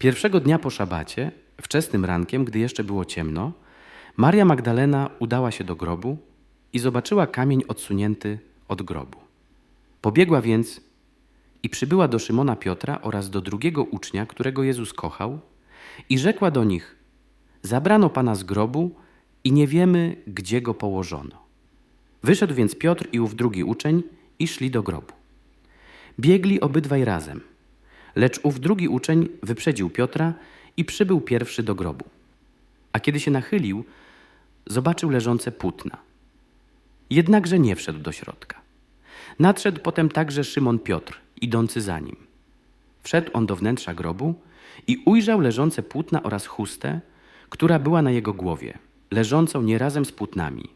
Pierwszego dnia po szabacie, wczesnym rankiem, gdy jeszcze było ciemno, Maria Magdalena udała się do grobu i zobaczyła kamień odsunięty od grobu. Pobiegła więc i przybyła do Szymona Piotra oraz do drugiego ucznia, którego Jezus kochał, i rzekła do nich: zabrano Pana z grobu i nie wiemy, gdzie go położono. Wyszedł więc Piotr i ów drugi uczeń i szli do grobu. Biegli obydwaj razem, lecz ów drugi uczeń wyprzedził Piotra i przybył pierwszy do grobu. A kiedy się nachylił, zobaczył leżące płótna. Jednakże nie wszedł do środka. Nadszedł potem także Szymon Piotr, idący za nim. Wszedł on do wnętrza grobu i ujrzał leżące płótna oraz chustę, która była na jego głowie, leżącą nie razem z płótnami,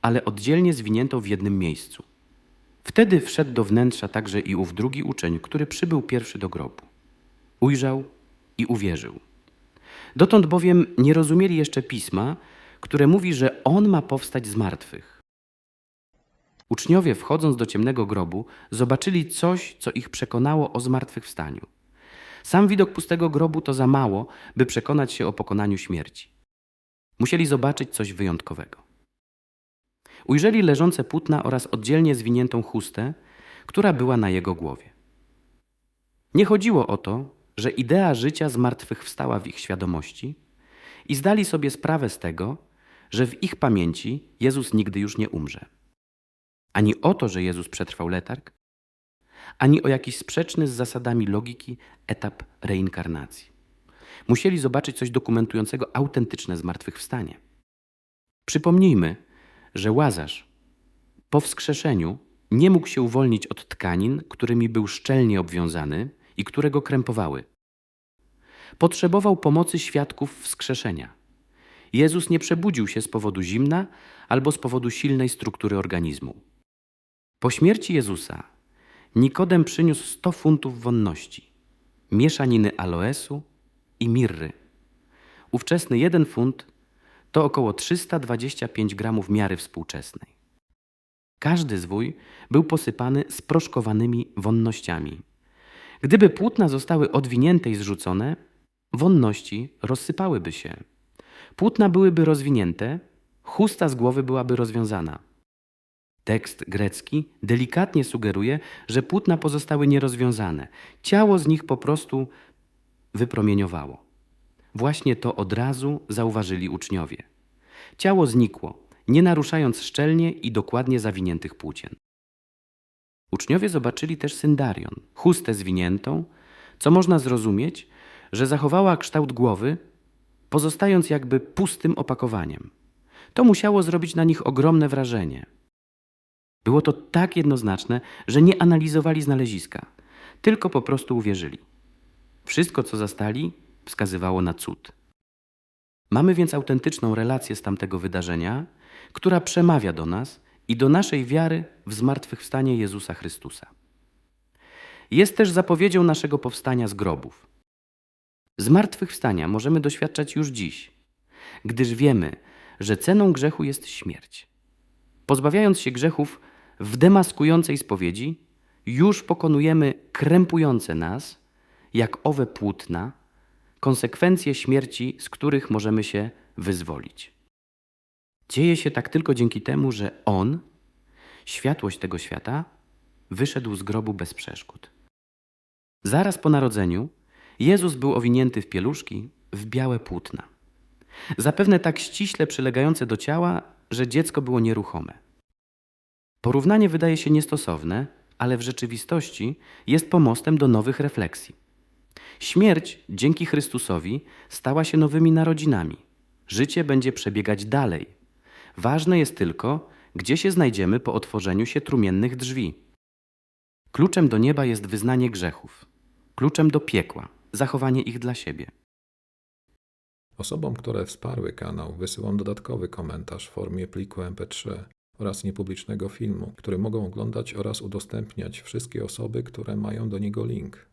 ale oddzielnie zwiniętą w jednym miejscu. Wtedy wszedł do wnętrza także i ów drugi uczeń, który przybył pierwszy do grobu. Ujrzał i uwierzył. Dotąd bowiem nie rozumieli jeszcze pisma, które mówi, że on ma powstać z martwych. Uczniowie, wchodząc do ciemnego grobu, zobaczyli coś, co ich przekonało o zmartwychwstaniu. Sam widok pustego grobu to za mało, by przekonać się o pokonaniu śmierci. Musieli zobaczyć coś wyjątkowego. Ujrzeli leżące płótna oraz oddzielnie zwiniętą chustę, która była na jego głowie. Nie chodziło o to, że idea życia zmartwychwstała w ich świadomości i zdali sobie sprawę z tego, że w ich pamięci Jezus nigdy już nie umrze. Ani o to, że Jezus przetrwał letarg, ani o jakiś sprzeczny z zasadami logiki etap reinkarnacji. Musieli zobaczyć coś dokumentującego autentyczne zmartwychwstanie. Przypomnijmy, że Łazarz po wskrzeszeniu nie mógł się uwolnić od tkanin, którymi był szczelnie obwiązany i które go krępowały. Potrzebował pomocy świadków wskrzeszenia. Jezus nie przebudził się z powodu zimna albo z powodu silnej struktury organizmu. Po śmierci Jezusa Nikodem przyniósł 100 funtów wonności, mieszaniny aloesu i mirry. Ówczesny 1 funt to około 325 gramów miary współczesnej. Każdy zwój był posypany sproszkowanymi wonnościami. Gdyby płótna zostały odwinięte i zrzucone, wonności rozsypałyby się. Płótna byłyby rozwinięte, chusta z głowy byłaby rozwiązana. Tekst grecki delikatnie sugeruje, że płótna pozostały nierozwiązane. Ciało z nich po prostu wypromieniowało. Właśnie to od razu zauważyli uczniowie. Ciało znikło, nie naruszając szczelnie i dokładnie zawiniętych płócien. Uczniowie zobaczyli też syndarion, chustę zwiniętą, co można zrozumieć, że zachowała kształt głowy, pozostając jakby pustym opakowaniem. To musiało zrobić na nich ogromne wrażenie. Było to tak jednoznaczne, że nie analizowali znaleziska, tylko po prostu uwierzyli. Wszystko, co zastali, wskazywało na cud. Mamy więc autentyczną relację z tamtego wydarzenia, która przemawia do nas i do naszej wiary w zmartwychwstanie Jezusa Chrystusa. Jest też zapowiedzią naszego powstania z grobów. Zmartwychwstania możemy doświadczać już dziś, gdyż wiemy, że ceną grzechu jest śmierć. Pozbawiając się grzechów w demaskującej spowiedzi, już pokonujemy krępujące nas, jak owe płótna, konsekwencje śmierci, z których możemy się wyzwolić. Dzieje się tak tylko dzięki temu, że On, światłość tego świata, wyszedł z grobu bez przeszkód. Zaraz po narodzeniu Jezus był owinięty w pieluszki, w białe płótna. Zapewne tak ściśle przylegające do ciała, że dziecko było nieruchome. Porównanie wydaje się niestosowne, ale w rzeczywistości jest pomostem do nowych refleksji. Śmierć dzięki Chrystusowi stała się nowymi narodzinami. Życie będzie przebiegać dalej. Ważne jest tylko, gdzie się znajdziemy po otworzeniu się trumiennych drzwi. Kluczem do nieba jest wyznanie grzechów. Kluczem do piekła zachowanie ich dla siebie. Osobom, które wsparły kanał, wysyłam dodatkowy komentarz w formie pliku MP3 oraz niepublicznego filmu, który mogą oglądać oraz udostępniać wszystkie osoby, które mają do niego link.